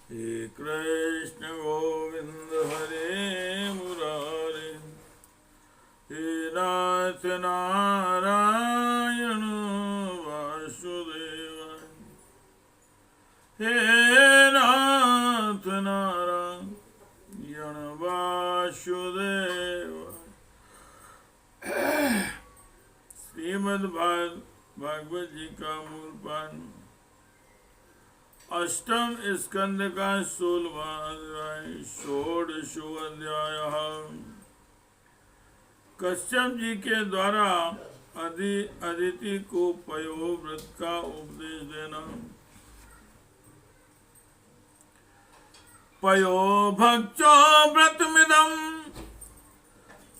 हे कृष्ण गोविंद हरे मुरारे, हे नाथ नारायण वासुदेव, हे नाथ नारायण वासुदेव। श्रीमद् भागवत जी का मूल पाठ अष्टम स्कंद का 16वां अध्याय षोडशो अध्याय। कश्यप जी के द्वारा अदिति को पयोव्रत का उपदेश देना। पयो भक्तो व्रतमिदं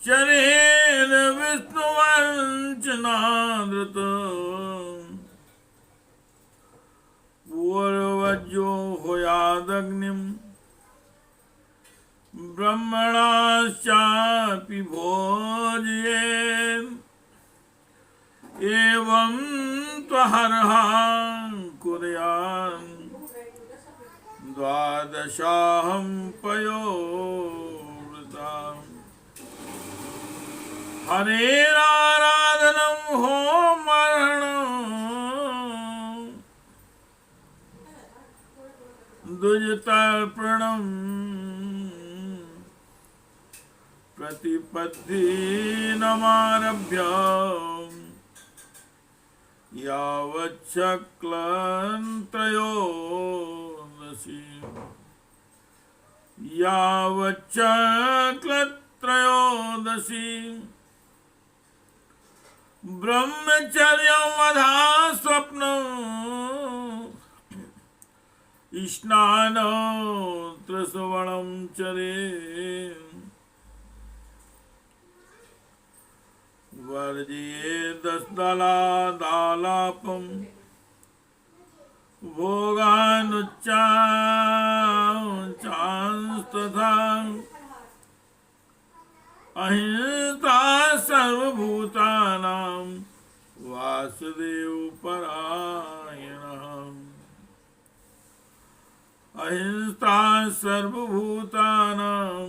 चरेण विष्णुवंचनादृत, पूर्वजो होयादग्निं ब्रह्मणाश्चापि भोजयेत्, एवं त्वहरहां कुर्यान् द्वादशाहं पयोव्रताम्। हरेराराधनं होमर्हणम् द्विजतर्पणं प्रतिपत्तिनमारभ्य यावच्चक्लत्रयोदशी ब्रह्मचर्यं वधा स्वप्नं स्नानोत्रसवणं चरेत्। वर्जयेदस्दलादालापं भोगानुच्चांस्तथा अहिंसा सर्वभूतानां वासुदेवपरायणः। अहिंसा सर्वभूतानां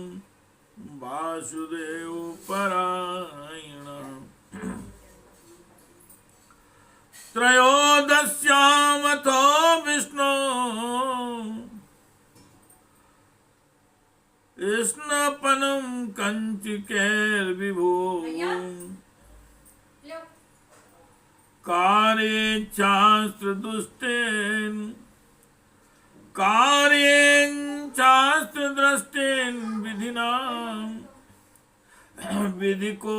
वासुदेवपरायणः। त्रयोदश्यामतो विष्णु स्नपनं कंचिकैर्विभो, कार्येच्छास्त्रदुष्टेन कार्येच्छास्त्रद्रष्टेन विधिना विधिको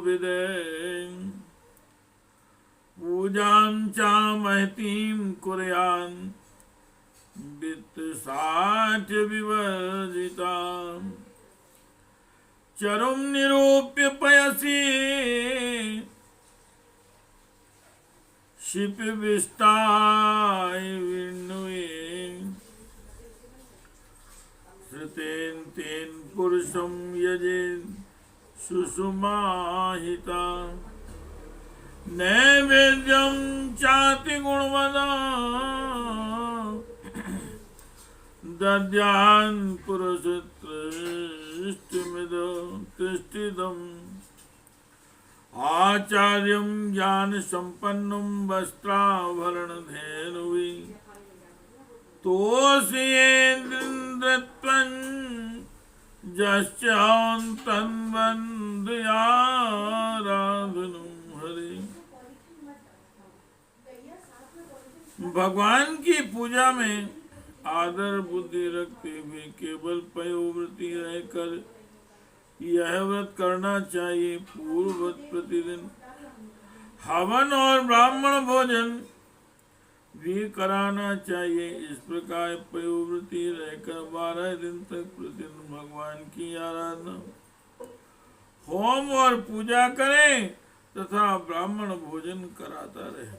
विदेन। पूजां च महतीं कुर्यान् वित्तसाठ्य विवर्जिता। चरुं निरूप्य पयसि शिपिविष्टाय विण्णुये, श्रुतेन तेन पुरुषं यजेन सुषुमाहिता। नैवेद्यं चाति गुणवदा दद्यान् पुरुषत्रिष्टमिदम्। आचार्यं ज्ञानसम्पन्नं वस्त्राभरणधेनुवि, तोषयेन्द्रत्वं यश्चान्तन्वन्द्याराधनं हरे। भगवान की पूजा में आदर बुद्धि रखते हुए केवल पयोव्रती रहकर यह व्रत करना चाहिए। पूर्ववत प्रतिदिन हवन और ब्राह्मण भोजन भी कराना चाहिए। इस प्रकार पयोव्रती रहकर 12 दिन तक प्रतिदिन भगवान की आराधना, होम और पूजा करें तथा ब्राह्मण भोजन कराता रहे।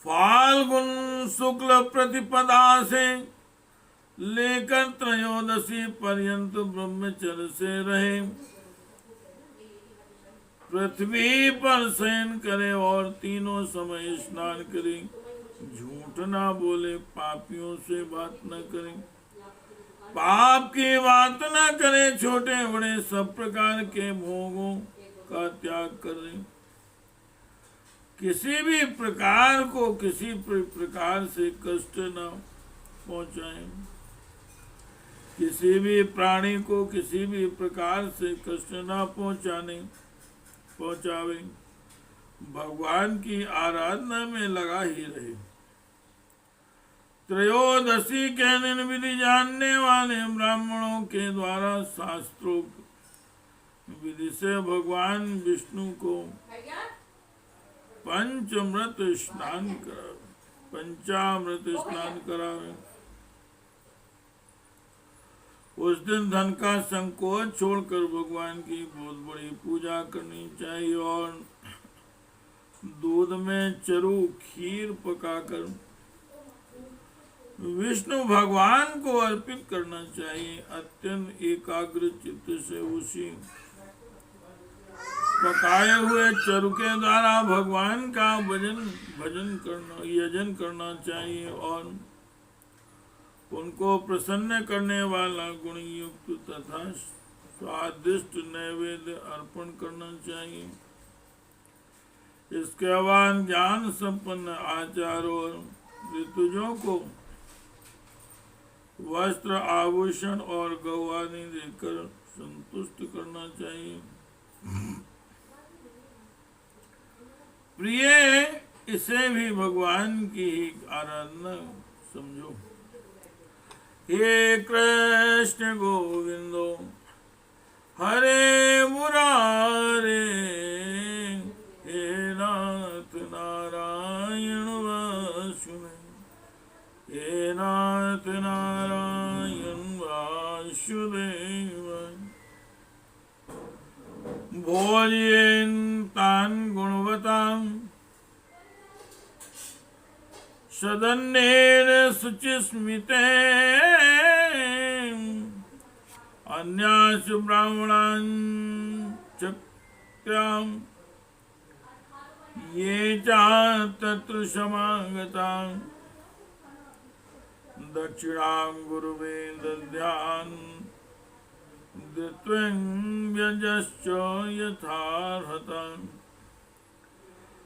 फाल्गुन शुक्ल प्रतिपदा से लेकर त्रयोदशी पर्यंत ब्रह्मचर्य से रहे। पृथ्वी पर शयन करे और तीनों समय स्नान करे। झूठ ना बोले, पापियों से बात न करें, पाप की बात न करें, छोटे बड़े सब प्रकार के भोगों का त्याग करें, किसी भी प्रकार को किसी प्रकार से कष्ट न पहुंचाएं, किसी भी प्राणी को किसी भी प्रकार से कष्ट न पहुंचावे, भगवान की आराधना में लगा ही रहे। त्रयोदशी के दिन विधि जानने वाले ब्राह्मणों के द्वारा शास्त्रों विधि से भगवान विष्णु को पंचामृत स्नान करावे। उस दिन धन का संकोच छोड़कर भगवान की बहुत बड़ी पूजा करनी चाहिए और दूध में चरु खीर पकाकर विष्णु भगवान को अर्पित करना चाहिए। अत्यंत एकाग्र चित्त से उसी पकाए हुए चरु के द्वारा भगवान का यजन करना चाहिए और उनको प्रसन्न करने वाला गुण युक्त तथा स्वादिष्ट नैवेद्य अर्पण करना चाहिए। इसके बाद ज्ञान संपन्न आचार्यों और ऋतुजों को वस्त्र आभूषण और गौवानी देकर संतुष्ट करना चाहिए। प्रिय, इसे भी भगवान की आराधना समझो। हे कृष्ण गोविंदो हरे मुरारे, हे नाथ नारायण वासुदेव, हे नाथ नारायण वासुदेव। भोजयेन तान गुणवतां सदन्नेन शुचिस्मिते, अन्यास ब्राह्मणान् चक्रां ये च तत्र समागतां, दक्षिणां गुरुवे दद्यान् द्वित्वं व्यजश्च यथार्हताम्।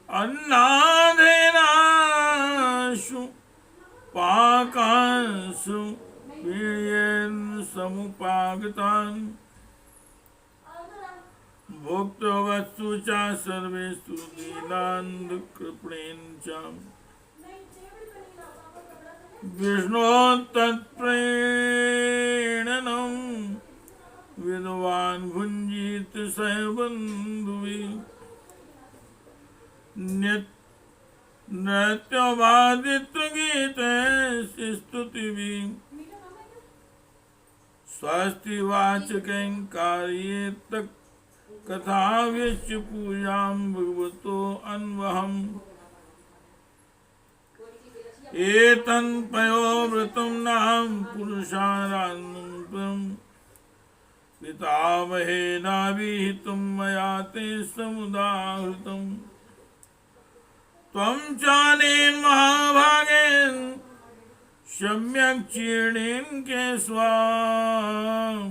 अन्नादेनाशु पाकांसु पीयेन समुपागतान्, भोक्तवस्तु च सर्वेषु दीनान् कृपणेन च, विष्णो तत्प्रेरणं विद्वान् भुञ्जीत स बन्धुभिः। नृत्यवादित्व गीते स्तुतिभिः, स्वस्ति वाचकं कार्येत कथाव्यश्च पूजां भगवतो अन्वहम्। एतं पयोव्रतं नाम पुरुषाराधनं, पितामहेनाभिहितं मया ते समुदाहृतम्। त्वं चानेन महाभागेन सम्यक् चीर्णेन केशवाम्,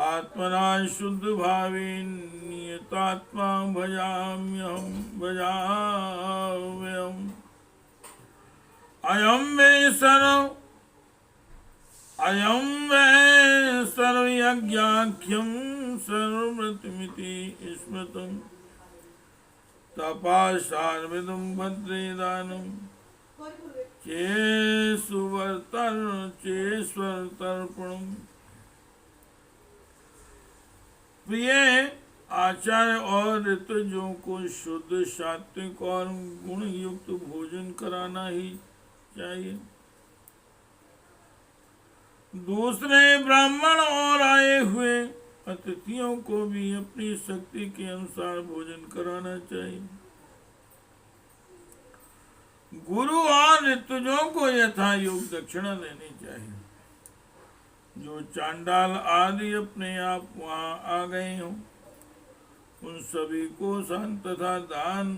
आत्मना शुद्ध भावेन नियतात्मा भजाम्यहम्। अयं मे सर्वयज्ञाख्यं सर्वव्रतमिति स्मृतम्। तपाशार्विदं भद्रेदानं चेश्वरतर्पणम्। प्रिय, आचार्य और ऋतुजों को शुद्ध सात्विक और गुण युक्त भोजन कराना ही चाहिए। दूसरे ब्राह्मण और आए हुए अतिथियों को भी अपनी शक्ति के अनुसार भोजन कराना चाहिए। गुरु और ऋतुजों को यथा योग दक्षिणा देनी चाहिए। जो चांडाल आदि अपने आप वहां आ गए हों, उन सभी को सन तथा दान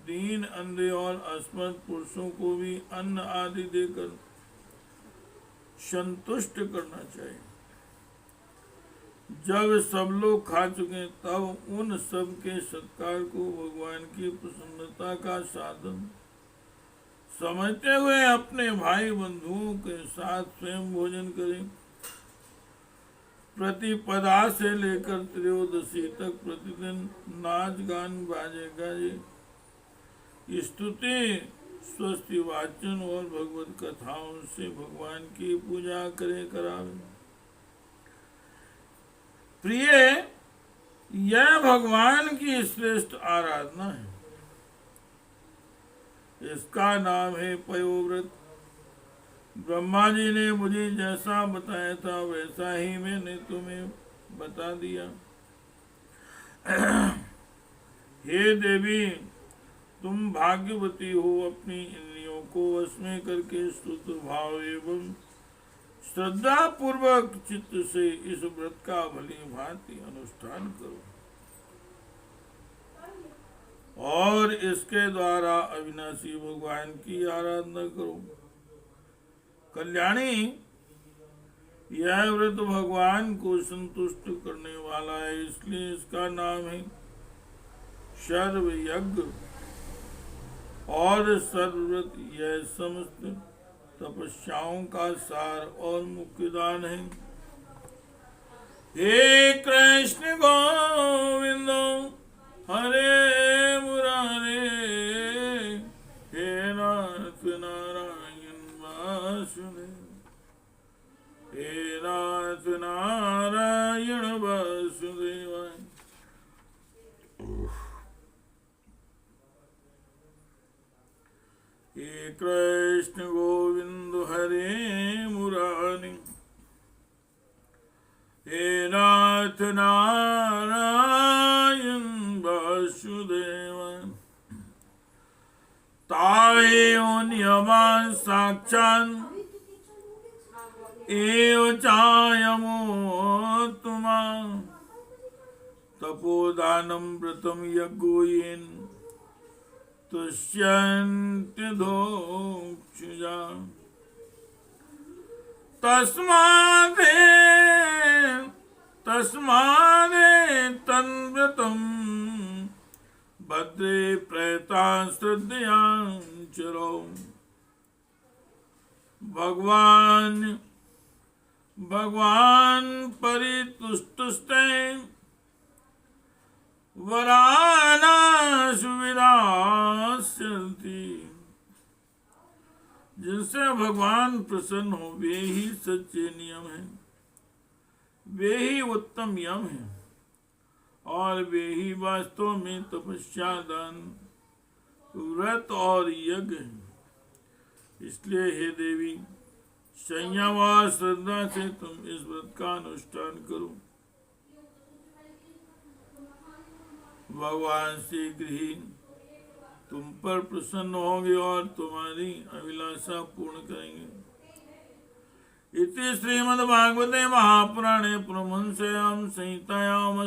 दीन, अंधे और असमर्थ पुरुषों को भी अन्न आदि देकर संतुष्ट करना चाहिए। जब सब लोग खा चुके तब उन सब के सत्कार को भगवान की प्रसन्नता का साधन समझते हुए अपने भाई बंधुओं के साथ स्वयं भोजन करें। प्रतिपदा से लेकर त्रयोदशी तक प्रतिदिन नाच गान बाजे गाजे, स्तुति, स्वस्ति वाचन और भगवत कथाओं से भगवान की पूजा करे करावे। प्रिय, यह भगवान की श्रेष्ठ आराधना है। इसका नाम है पयोव्रत। ब्रह्मा जी ने मुझे जैसा बताया था वैसा ही मैंने तुम्हें बता दिया। हे देवी, तुम भाग्यवती हो। अपनी इंद्रियों को वश में करके शुद्ध भाव एवं श्रद्धा पूर्वक चित्त से इस व्रत का भली भांति अनुष्ठान करो और इसके द्वारा अविनाशी भगवान की आराधना करो। कल्याणी, यह व्रत भगवान को संतुष्ट करने वाला है, इसलिए इसका नाम है सर्व यज्ञ और सर्वव्रत। यह समस्त तपस्याओं का सार और मुख्य दान है। हे कृष्ण गोविंद हरे मुरारे, हे नाथ नारायण वासुदेव, हे नाथ नारायण वासुदेवाय। हे कृष्ण गोविंद हरे मुरारी, हे नाथ नारायण वासुदेवाय। ताएव नियमान साक्षात् एव चायमो तुमा, तपोदानं व्रतं यज्ञोयेन तुष्यन्ति धोक्षुजा। तस्मादे तन्व्रतं भद्रे प्रयता श्रद्धया चरो। भगवान परितुष्टुस्ते वराना सुविदास्यन्ति। जिनसे भगवान प्रसन्न हो वे ही सच्चे नियम हैं, वे ही उत्तम यम हैं और वे ही वास्तव में तपस्या, दान, व्रत और यज्ञ हैं। इसलिए हे देवी, संयम और श्रद्धा से तुम इस व्रत का अनुष्ठान करो। भगवान शीघ्र ही तुम पर प्रसन्न होंगे और तुम्हारी अभिलाषा पूर्ण करेंगे। इति श्रीमद्भागवते महापुराणे परमहंस्यां संहितायाम्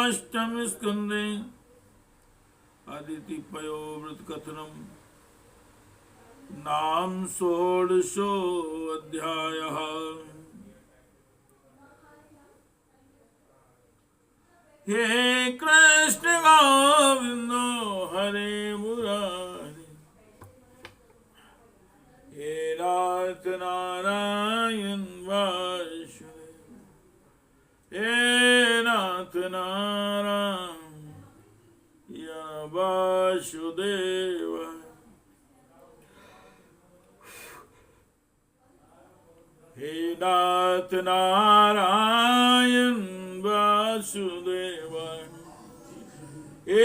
अष्टमे स्कंदे अदिति पयोव्रत कथनम् नाम षोडशो अध्यायः। हे कृष्ण गोविंद हरे मुरारी, हे नाथ नारायण वासुदेव, हे नाथ नारायण वासुदेव। हे नाथ नारायण वासुदेव, हे